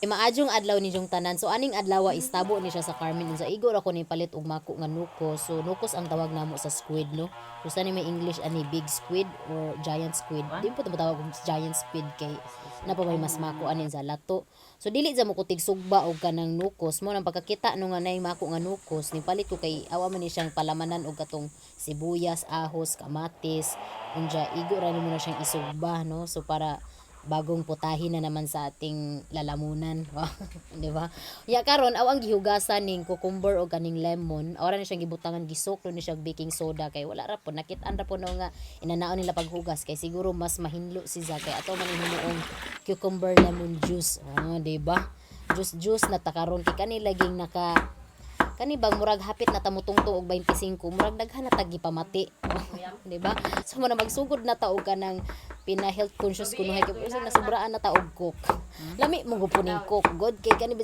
Maadjong adlaw ni jong tanan. So aning adlaw istabo ni siya sa Carmen unsa igo ra ko ni palit og mako nga nukos. So nukos ang tawag namo sa squid no. So sa ni may English ani big squid or giant squid. Di po tawag og giant squid kay napa may mas mako anin sa lato. So dili za mo ko tigsugba og kanang nukos mo nang pagkakita no nga nay mako nga nukos ni palit ko kay awa man ni siyang palamanan og katong sibuyas, ahos, kamatis. Unja igo ra mo na siyang isugba no. So para bagong putahin na naman sa ating lalamunan. Di ba? Ya karon aw ang gihugasan ning cucumber o kaning lemon, ora na siyang gibutangan gisuklo ni siyang baking soda kay wala ra po nakit-an ra po no nga inanaon nila paghugas kay siguro mas mahinlo siya kay ato man hinuong cucumber lemon juice. Di ba? Juice na ta karon kay kani laging naka kani bang murag hapit na tamutungto og 25 murag daghan na tagi pamati. Di ba? So mo na magsugod na ta og kanang pina health conscious kuno hay kay na sobraan na ta og cook. Lami mo gupuning cook god kay kani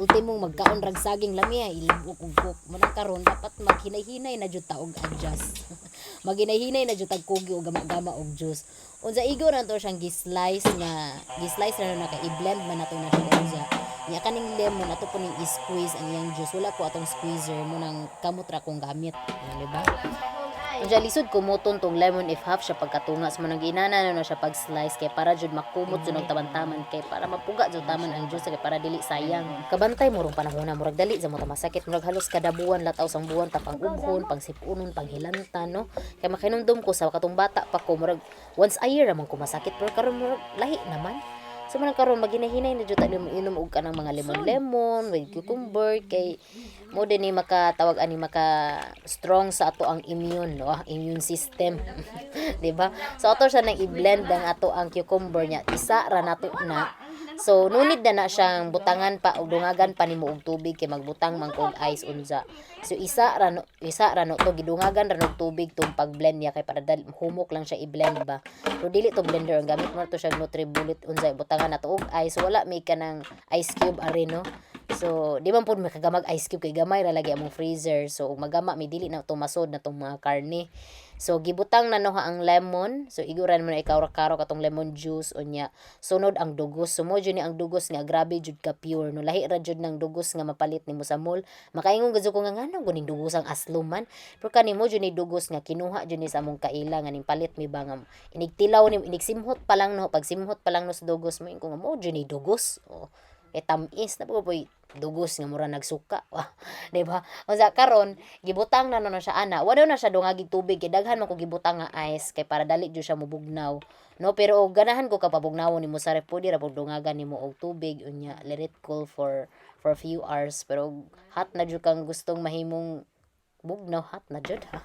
ultimong magkaon rag saging lami ay ilibok og cook. Mo na karon dapat maghinay-hinay na jud ta og adjust. Maghinay-hinay na jud tag kugi og gama-gama og juice. Unsa igo ra to siyang gislice na na kay i-blend man nato na siya. Ya kaning lemon ato po ning i-squeeze ang iyang juice. Wala ko atong squeezer mo nang kamot ra kong gamit. Di ba? Unja lisod kumuton tong lemon if half siya pagkatungas mo nang ginana no siya pag slice kay para jud makumot jud og taman-taman kay para mapuga jud taman ang juice kay para dili sayang. Kabantay mo rong panahon murag dali sa mo ta masakit murag halos kada buwan lataw sang buwan ta pang ughon, pang sipunon, pang hilanta no. Kay makinumdum ko sa katong bata pa ko murag once a year ramon ko masakit pero karon murag lahi naman. So man karon maginahinay na jud inom og kanang mga lemon with cucumber kay mo din ni makatawag ani maka strong sa ato ang immune no, immune system. Di ba? So ato siya nang i-blend ang ato ang cucumber niya. Isa ra nato na. So nunid na siyang butangan pa og dungagan pa nimo og tubig kay magbutang man og ice unsa. So isa ra no to gidungagan ra og tubig tong pag-blend niya kay para humok lang siya i-blend ba. Pero dili to blender ang gamit mo to siya Nutribullet unsa butangan nato og ice. So wala may kanang ice cube ari no. So di man pud makagamag ice cube kay gamay ra lagi among freezer. So magama mi dili na to masod na tong mga karne. So gibutang na no ang lemon. So iguran mo na ikaw karo katong lemon juice unya. Sunod ang dugos. So mo jud ni ang dugos nga grabe jud ka pure no. Lahi ra jud ng dugos nga mapalit nimo sa mall. Makaingon gud ko nga ngano guning dugos ang asluman. Pero kanimo jud ni dugos nga kinuha jud ni sa among kaila nga ning palit mi bangam. Inigtilaw ni inigsimhot pa lang no. Pag simhot pa lang no sa dugos mo ko nga mo jud ni dugos. Oh. Tamis na po dugos nga mura nagsuka. Di ba? Unsa karon gibutang na no siya ana. Wala na siya dungagig tubig kay daghan man ko gibutang nga ice kay para dali jud siya mubugnaw. No, pero ganahan ko kapabugnawon nimo sa ref pwede ra pud dungagan nimo og tubig unya let it cool for a few hours pero hot na jud kang gustong mahimong bugnaw hot na jud ha.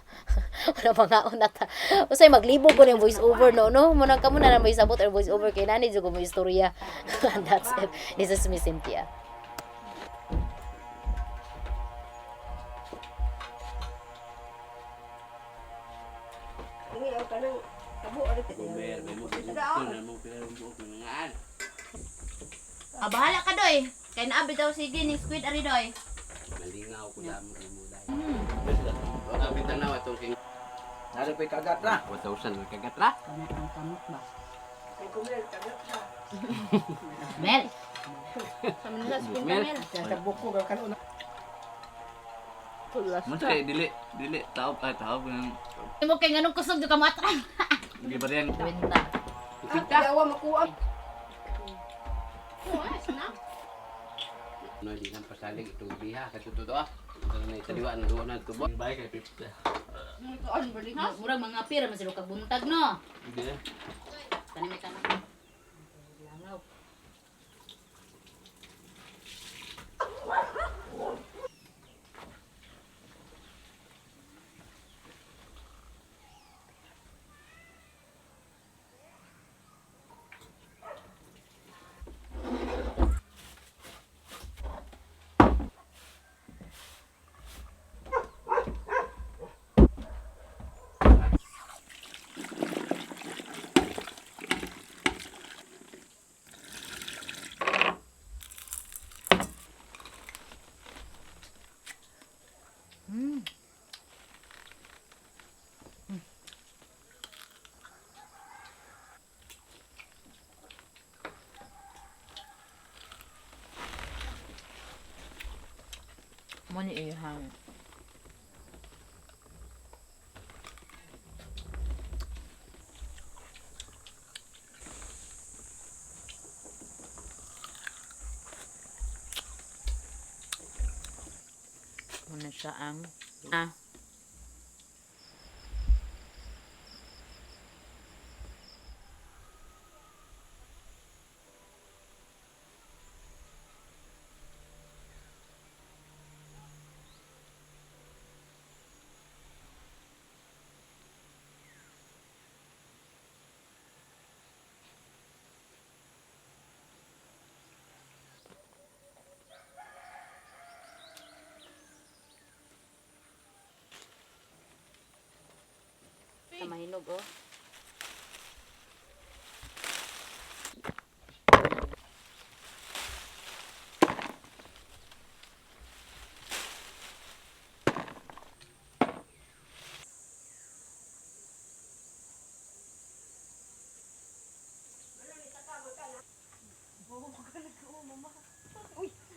Wala pangaon na ta. Usay maglibog ko ning voice over no mo nang kamo na may sabot or voice over kay nani jud ko mo istorya. That's it. This is Miss Cynthia. Bahala ka doy. Kay naabi daw sige ning squid ari doy. Malingaw ko damo mo dai. Wala bitanaw atong king. Nara pa'y kagat ra. 1,000 may kagat ra. Ano ang kamot ba? Ay kumel, kagat ra. Mel. Sama nila squid Mel. Mel. Sa buko ka kanuna. Mo dili taob ng Imo kay nganong kusog do ka matra. Hindi ba rin? Benta. Yawa makuha. No, hindi nang pasalig itong biha kasi totoo ah. Ano na italiwa ng duwa ng tubo. Bay kay 50. Murag mga pira man sila kabuntag no. Hindi na. Tani ka na. Langaw. Ani ihang. Muna siya ang Sa mahinog, oh.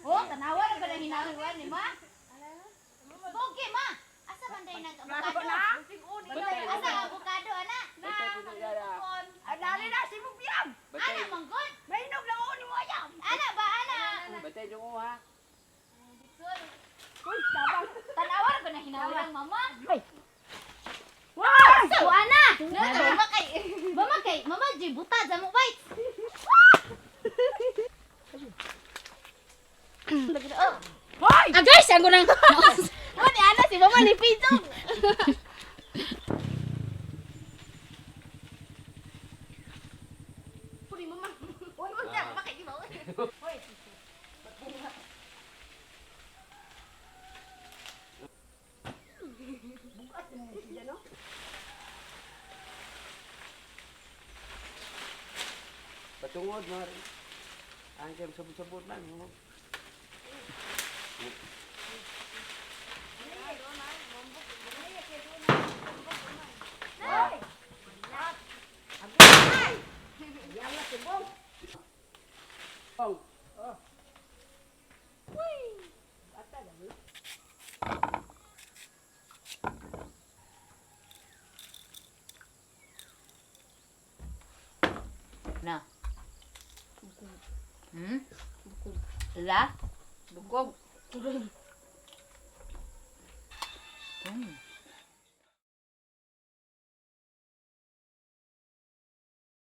Oh, tanawa na ba na hinaruan ni ma? Bogi ma. Asa man day nag avocado? Asa avocado ana? Dali na si Mubiam. Ana manggod. Mainog lang ako ni mo ayam. Ana ba ana? Batay yung ha. Uy, tabang. Tanawa na ba na hinaruan mama? Wow! So ana. Mama kay mama di buta sa mo bite. Hoy! Ah guys, ang gunang. Mo ni ana si mama ni Pizong. Puri mama. Oy, unsa mama kay di ba? Hoy. Bukas mo siya, no? Patungod mo. Ang jam sabot-sabot lang. Oh. Na. La? Bukog.